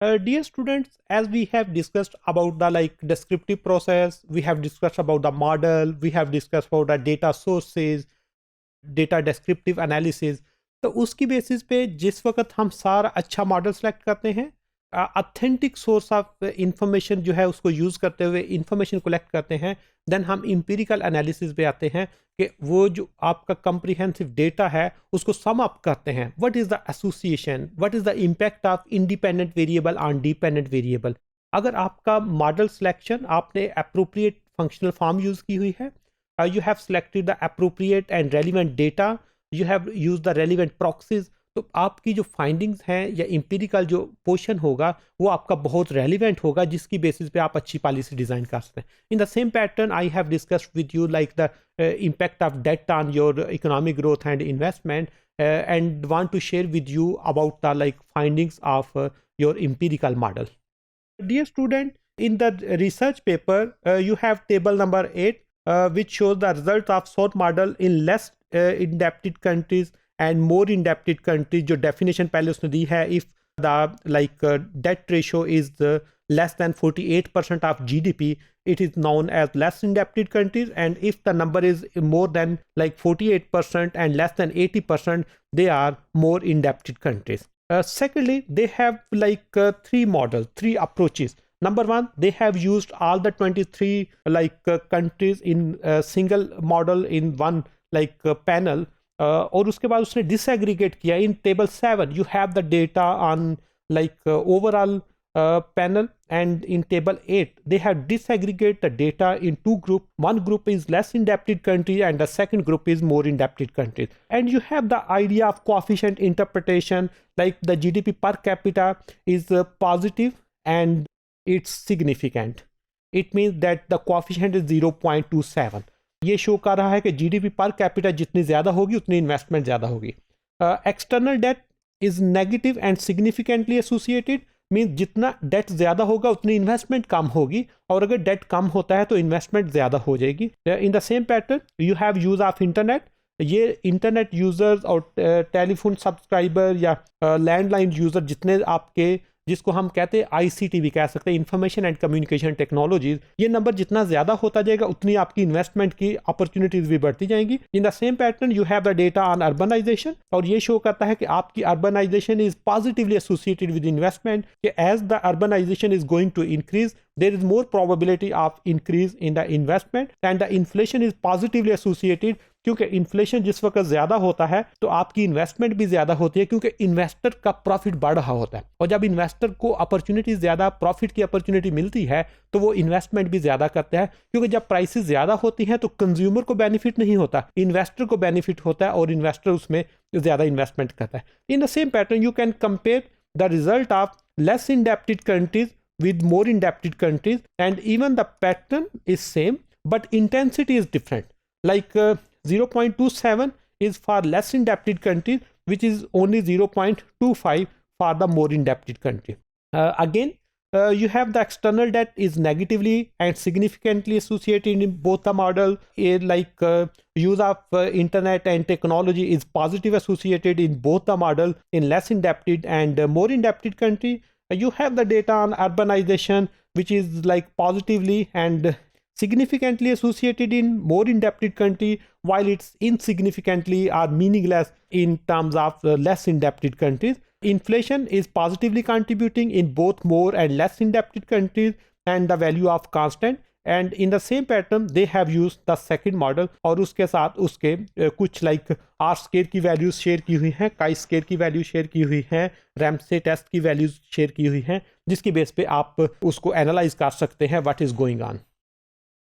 Dear students, as we have discussed about the like descriptive process, we have discussed about the model, we have discussed about the data sources, data descriptive analysis. तो उसकी basis पे जिस वक्त हम सारा अच्छा model select करते हैं, ऑथेंटिक सोर्स ऑफ इंफॉर्मेशन जो है उसको यूज़ करते हुए इंफॉर्मेशन कलेक्ट करते हैं, देन हम इंपीरिकल एनालिसिस पे आते हैं कि वो जो आपका कंप्रीहेंसिव डेटा है उसको सम अप करते हैं. What is the association, what is the impact of independent variable on dependent variable. अगर आपका मॉडल सिलेक्शन आपने अप्रोप्रिएट फंक्शनल फॉर्म यूज़ की हुई है, you have selected the appropriate and relevant data, you have used the relevant proxies, तो आपकी जो findings हैं या इंपीरिकल जो पोर्शन होगा वो आपका बहुत रेलिवेंट होगा, जिसकी बेसिस पे आप अच्छी पॉलिसी डिज़ाइन कर सकते हैं. In the same pattern I have discussed with you like the impact of debt on your economic growth and investment and want to share with you about the like findings of your empirical model. Dear student, in the research paper you have table number 8 which shows the result of SWOT model in less indebted countries and more indebted countries. जो definition पहले उसने दी है, if the like debt ratio is less than 48% of GDP, it is known as less indebted countries, and if the number is more than like 48% and less than 80%, they are more indebted countries. Secondly, they have like three approaches. Number one, they have used all the 23 countries in a single model in one panel. और उसके बाद उसने disaggregate किया. In table 7 you have the data on overall panel, and in table 8 they have disaggregate the data in two groups. One group is less indebted countries and the second group is more indebted countries. And you have the idea of coefficient interpretation, like the GDP per capita is positive and it's significant. It means that the coefficient is 0.27. ये show कर रहा है कि GDP per capita जितनी ज़्यादा होगी उतनी investment ज़्यादा होगी. External that is negative and significantly associated, means जितना डेट ज़्यादा होगा उतनी इन्वेस्टमेंट कम होगी, और अगर डेट कम होता है तो इन्वेस्टमेंट ज़्यादा हो जाएगी. इन the same pattern you have use of internet. ये इंटरनेट यूज़र्स और टेलीफोन सब्सक्राइबर या लैंडलाइन यूज़र जितने आपके, जिसको हम कहते हैं आईसीटी भी कह सकते हैं, इंफॉर्मेशन एंड कम्युनिकेशन टेक्नोलॉजीज, ये नंबर जितना ज़्यादा होता जाएगा उतनी आपकी इन्वेस्टमेंट की अपॉर्चुनिटीज भी बढ़ती जाएंगी. In the same pattern you have the data on urbanisation, और ये शो करता है कि आपकी urbanisation is positively associated with investment, कि as the urbanisation is going to increase there is more probability of increase in the investment, and the inflation is positively associated, क्योंकि inflation जिस वक्त ज़्यादा होता है तो आपकी इन्वेस्टमेंट भी ज़्यादा होती है, क्योंकि इन्वेस्टर का प्रॉफिट बढ़ रहा होता है, और जब इन्वेस्टर को अपॉर्चुनिटी ज़्यादा, प्रॉफिट की अपॉर्चुनिटी मिलती है तो वो इन्वेस्टमेंट भी ज़्यादा करते हैं, क्योंकि जब प्राइसेस ज़्यादा होती हैं तो कंज्यूमर को बेनिफिट नहीं होता, इन्वेस्टर को बेनिफिट होता है, और इन्वेस्टर उसमें ज़्यादा इन्वेस्टमेंट करता है. इन the same pattern you can compare the result of less indebted countries with more indebted countries, and even the pattern is same but intensity is different. 0.27 is for less indebted countries, which is only 0.25 for the more indebted country. Again you have the external debt is negatively and significantly associated in both the model. Use of internet and technology is positive associated in both the model in less indebted and more indebted country. You have the data on urbanization, which is positively and significantly associated in more indebted country, while it's insignificantly or meaningless in terms of less indebted countries. Inflation is positively contributing in both more and less indebted countries, and the value of constant. And in the same pattern they have used the second model, और उसके साथ उसके कुछ are square की values share की हुई हैं, काई स्केयर की वैल्यू शेयर की हुई हैं, रैमसे टेस्ट की वैल्यूज शेयर की हुई हैं, जिसकी बेस पे आप उसको एनालाइज कर सकते हैं व्हाट इज गोइंग ऑन.